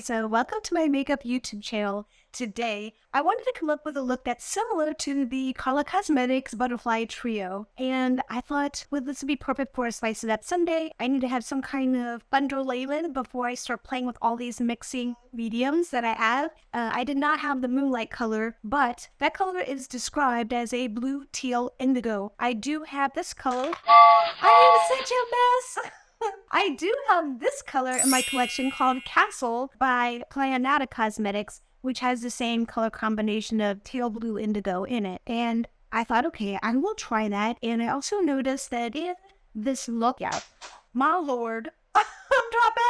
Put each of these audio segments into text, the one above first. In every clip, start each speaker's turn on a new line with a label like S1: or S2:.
S1: so welcome to my makeup YouTube channel. Today, I wanted to come up with a look that's similar to the Karla Cosmetics Butterfly Trio. And I thought, well, this would be perfect for a Spice It Up Sunday. I need to have some kind of underlayment before I start playing with all these mixing mediums that I have. I did not have the Moonlight color, but that color is described as a blue, teal, indigo. I do have this color. I am such a mess! I do have this color in my collection called Castle by Clionadh Cosmetics, which has the same color combination of teal, blue, indigo in it. And I thought, okay, I will try that. And I also noticed that in this look, my lord, I'm dropping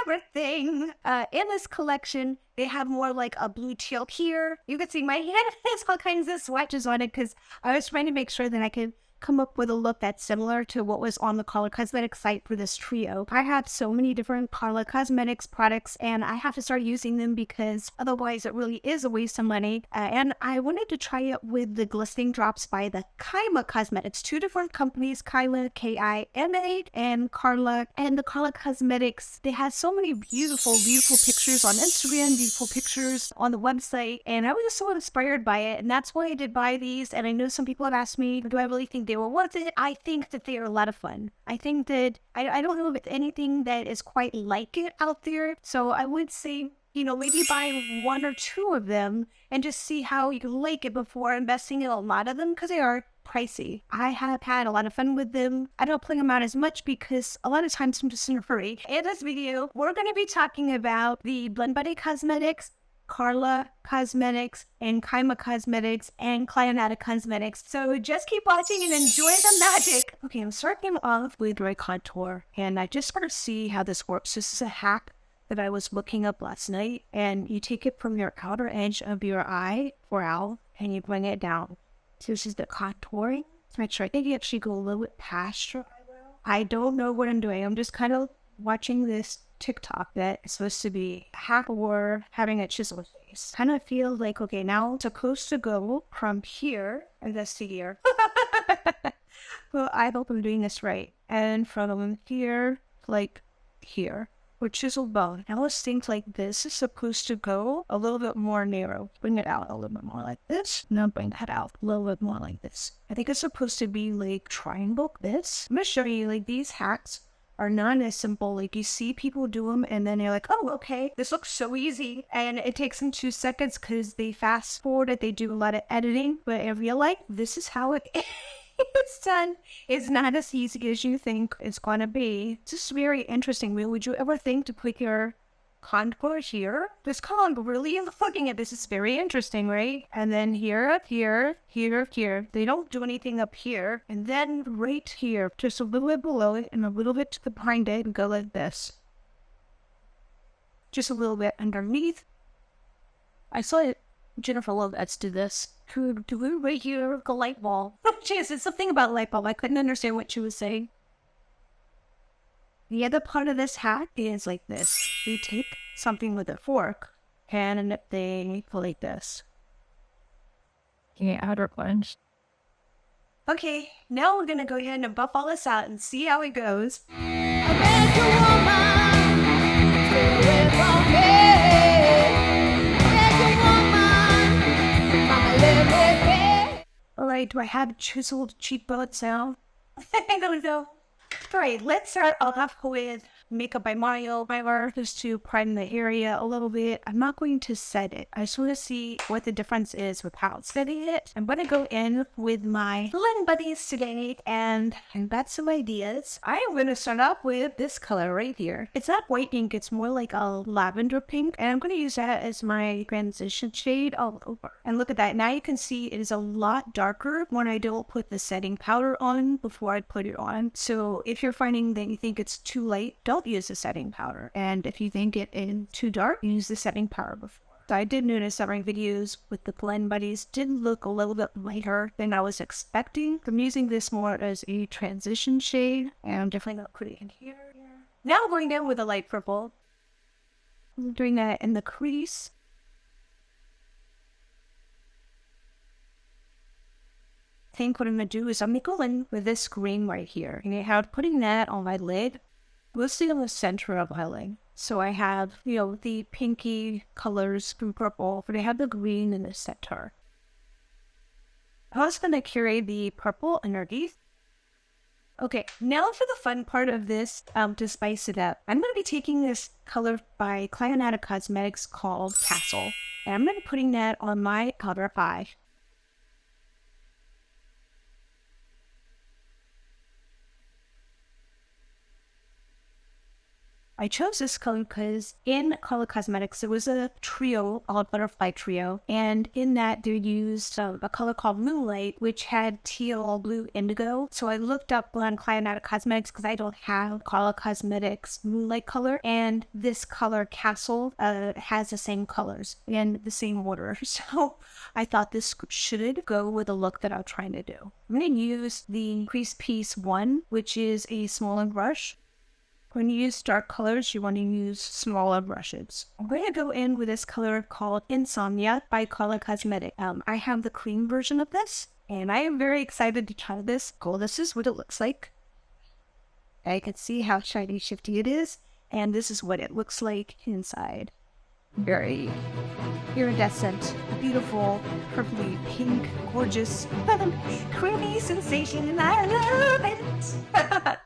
S1: everything. In this collection, they have more like a blue teal here. You can see my hand has all kinds of swatches on it because I was trying to make sure that I could come up with a look that's similar to what was on the Karla Cosmetics site for this trio. I have so many different Karla Cosmetics products and I have to start using them because otherwise it really is a waste of money. And I wanted to try it with the glistening drops by the Karla Cosmetics. Two different companies, Karla, K-I-M-A, and Karla. And the Karla Cosmetics, they have so many beautiful, beautiful pictures on Instagram, beautiful pictures on the website. And I was just so inspired by it. And that's why I did buy these. And I know some people have asked me, do I really think they were worth it? I think that they are a lot of fun. I think that I don't know if it's anything that is quite like it out there. So I would say, you know, maybe buy one or two of them and just see how you like it before investing in a lot of them because they are pricey. I have had a lot of fun with them. I don't play them out as much because a lot of times I'm just in a hurry. In this video, we're going to be talking about the Blend Buddy Cosmetics, Karla Cosmetics, and Karla Cosmetics, and Clionadh Cosmetics. So just keep watching and enjoy the magic. Okay, I'm starting off with dry contour, and I just want to see how this works. This is a hack that I was looking up last night, and you take it from your outer edge of your eye, brow, and you bring it down. So this is the contouring. To make sure I think you actually go a little bit past your eyebrow. I don't know what I'm doing. I'm just kind of watching this TikTok that is supposed to be a hack or having a chisel face. Kind of feel like, okay, now it's supposed to go from here and this to here. Well, I hope I'm doing this right. And from here, like here, or chisel bone. Now let's think like this is supposed to go a little bit more narrow. Bring it out a little bit more like this. Now bring that out a little bit more like this. I think it's supposed to be like triangle this. I'm going to show you like these hacks are not as simple. Like you see people do them and then you're like, oh, okay, this looks so easy. And it takes them 2 seconds because they fast forward it. They do a lot of editing. But in real life, this is how it's done. It's not as easy as you think it's going to be. It's just very interesting. Would you ever think to put your contour here? This color really looking at this is very interesting, right? And then here, here, here, here. They don't do anything up here. And then right here, just a little bit below it and a little bit to the behind it and go like this. Just a little bit underneath. I saw it. Jennifer Lopez do this. Do it right here, the light bulb. Oh, jeez, it's something about light bulb. I couldn't understand what she was saying. The other part of this hack is like this. We take something with a fork and they go like this.
S2: Yeah, outer punch.
S1: Okay, now we're gonna go ahead and buff all this out and see how it goes. Alright, do I have chiseled cheekbones now? I don't know. Alright, let's start off with Makeup by Mario primer just to prime the area a little bit. I'm not going to set it. I just want to see what the difference is without setting it. I'm going to go in with my Blend Buddies today and I've got some ideas. I am going to start off with this color right here. It's not white ink, it's more like a lavender pink, and I'm going to use that as my transition shade all over. And look at that. Now you can see it is a lot darker when I don't put the setting powder on before I put it on. So if you're finding that you think it's too light, don't use the setting powder. And if you think it is too dark, use the setting powder before. So I did notice that my videos with the Blend Buddies did look a little bit lighter than I was expecting. I'm using this more as a transition shade, and I'm definitely going to put it in here. Now I'm going in with a light purple. I'm doing that in the crease. I think what I'm going to do is I'm going to go in with this green right here. And I'm putting that on my lid, mostly on the center of my lid. So I have, the pinky colors from purple, but I have the green in the center. I was going to carry the purple underneath. Okay, now for the fun part of this, to spice it up. I'm going to be taking this color by Clionadh Cosmetics called Castle, and I'm going to be putting that on my outer eye. I chose this color because in Karla Cosmetics, there was a trio called Butterfly Trio. And in that, they used a color called Moonlight, which had teal, blue, indigo. So I looked up on Clionadh Cosmetics because I don't have Karla Cosmetics Moonlight color. And this color, Castle, has the same colors and the same order. So I thought this should go with the look that I'm trying to do. I'm going to use the Crease Piece 1, which is a smaller brush. When you use dark colors, you want to use smaller brushes. I'm going to go in with this color called Insomnia by Karla Cosmetics. I have the clean version of this, and I am very excited to try this. Cool, this is what it looks like. I can see how shiny shifty it is, and this is what it looks like inside. Very iridescent, beautiful, purpley pink, gorgeous, creamy sensation, and I love it.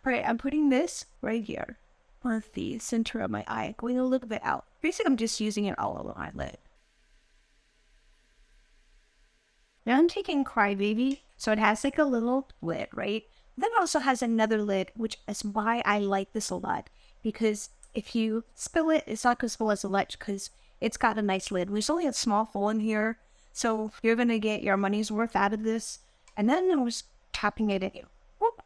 S1: Alright, I'm putting this right here on the center of my eye, going a little bit out. Basically, I'm just using it all over my lid. Now I'm taking Crybaby, so it has like a little lid, right? Then it also has another lid, which is why I like this a lot. Because if you spill it, it's not going to spill as much because it's got a nice lid. There's only a small hole in here, so you're going to get your money's worth out of this. And then I was tapping it in.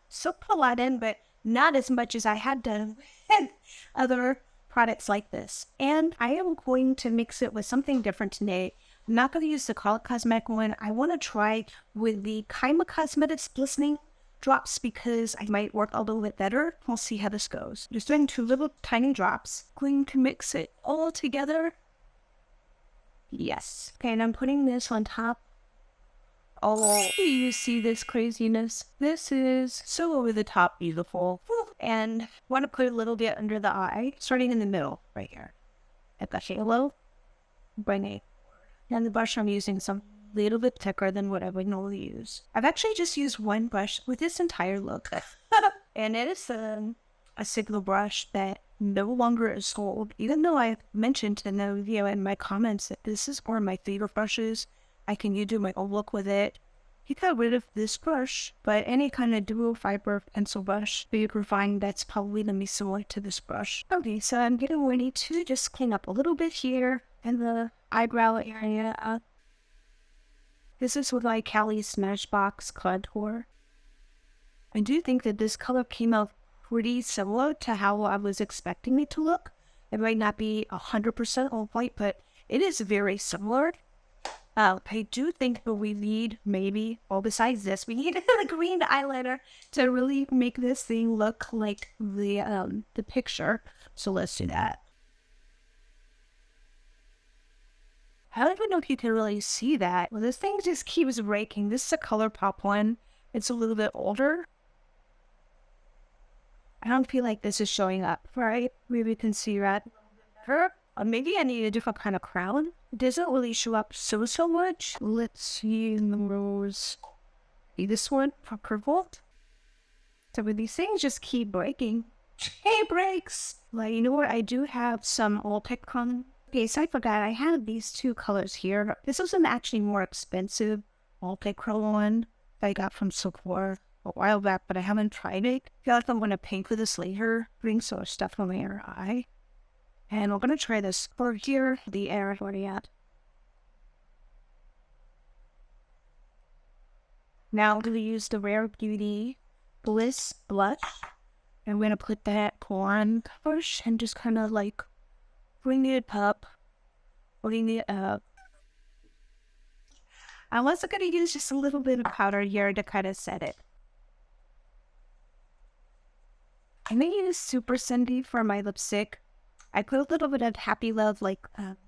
S1: So put a lot in, but not as much as I had done with other products like this. And I am going to mix it with something different today. I'm not going to use the Karla Cosmetics one. I want to try with the Karla Cosmetics glistening drops because I might work a little bit better. We'll see how this goes. Just doing 2 little tiny drops. Going to mix it all together. Yes. Okay, and I'm putting this on top. Oh, you see this craziness? This is so over the top beautiful. And want to put a little bit under the eye, starting in the middle, right here. At the halo, bring it. And the brush I'm using is a little bit thicker than what I would normally use. I've actually just used one brush with this entire look. And it is a single brush that no longer is sold. Even though I mentioned in the video in my comments that this is one of my favorite brushes. I can do my own look with it. You got rid of this brush, but any kind of dual fiber pencil brush that you can find that's probably going to be similar to this brush. Okay, so I'm getting ready to just clean up a little bit here in the eyebrow area. This is with my Cali Smashbox contour. I do think that this color came out pretty similar to how I was expecting it to look. It might not be 100% on point, but it is very similar. I do think that we need besides this, we need a green eyeliner to really make this thing look like the picture. So let's do that. I don't even know if you can really see that. Well, this thing just keeps breaking. This is a ColourPop one. It's a little bit older. I don't feel like this is showing up, right? Maybe you can see that. Maybe I need a different kind of crown. It doesn't really show up so much. Let's see in the rose. This one for purple. So with these things just keep breaking. It breaks. Like, you know what? I do have some Oltec on. Okay, so I forgot I had these 2 colors here. This was an actually more expensive Oltec one that I got from Sephora a while back, but I haven't tried it. I feel like I'm going to paint with this later. Putting some stuff on my inner eye. And we're going to try this for here, the air at. Now I'm going to use the Rare Beauty Bliss blush. I'm going to put that on brush and just kind of like bring it up. Bring it up. I'm also going to use just a little bit of powder here to kind of set it. I'm going to use Super Cindy for my lipstick. I put a little bit of Happy Love,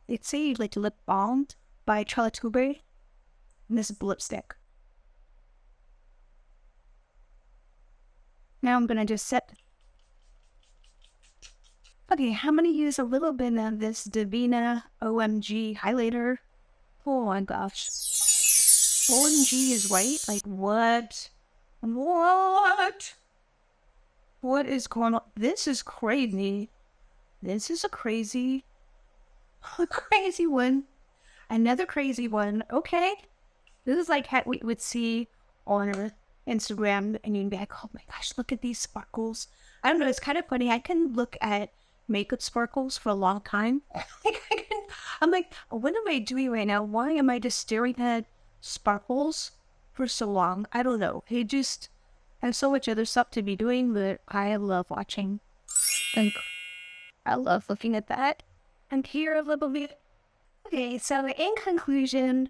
S1: it's a lip balm by Charlotte Tilbury. And this is lipstick. Now I'm going to just set Okay, I'm gonna use a little bit of this Divina OMG highlighter. Oh my gosh. OMG is right? Like, what? What? What is going on? This is crazy. This is a crazy one. Another crazy one. Okay. This is like what we would see on Instagram, and you'd be like, oh my gosh, look at these sparkles. I don't know, it's kind of funny. I can look at makeup sparkles for a long time. I'm like, what am I doing right now? Why am I just staring at sparkles for so long? I don't know. I have so much other stuff to be doing that I love watching. And I love looking at that. And here a little bit. Okay, so in conclusion,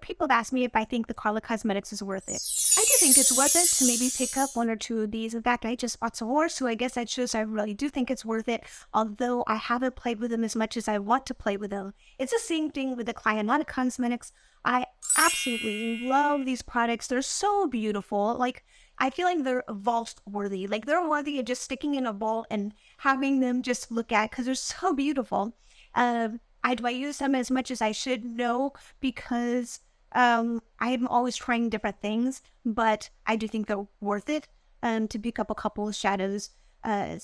S1: people have asked me if I think the Karla Cosmetics is worth it. I do think it's worth it to maybe pick up one or two of these. In fact, I just bought some more, so I guess that shows I really do think it's worth it, although I haven't played with them as much as I want to play with them. It's the same thing with the Clionadh Cosmetics. I absolutely love these products. They're so beautiful. Like, I feel like they're vault worthy. Like, they're worthy of just sticking in a vault and having them just look at because they're so beautiful. Do I use them as much as I should? No, because I'm always trying different things, but I do think they're worth it to pick up a couple of shadows. I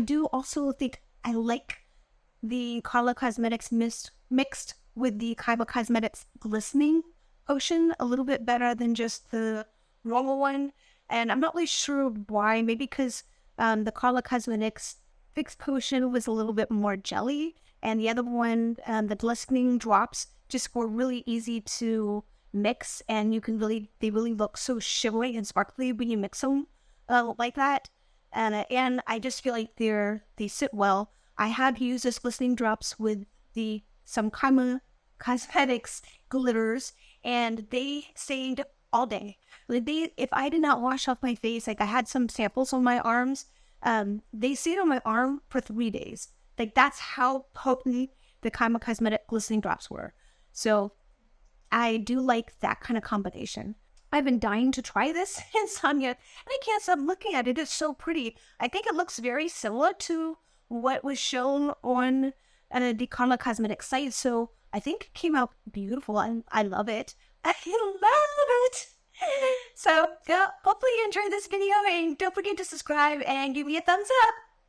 S1: do also think I like the Karla Cosmetics mixed with the Karla Cosmetics glistening potion a little bit better than just the normal one. And I'm not really sure why. Maybe because the Karla Cosmetics fixed potion was a little bit more jelly, and the other one, the glistening drops, just were really easy to mix, and they really look so shimmery and sparkly when you mix them like that. And I just feel like they sit well. I have used this glistening drops with some Karla Cosmetics glitters, and they stayed all day. Like if I did not wash off my face, like I had some samples on my arms, they stayed on my arm for 3 days. Like that's how potent the Karla Cosmetic glistening drops were. So I do like that kind of combination. I've been dying to try this Insomnia, and I can't stop looking at it. It's so pretty. I think it looks very similar to what was shown on the Karla Cosmetics site. So I think it came out beautiful, and I love it. I love it. So, hopefully you enjoyed this video, and don't forget to subscribe and give me a thumbs up.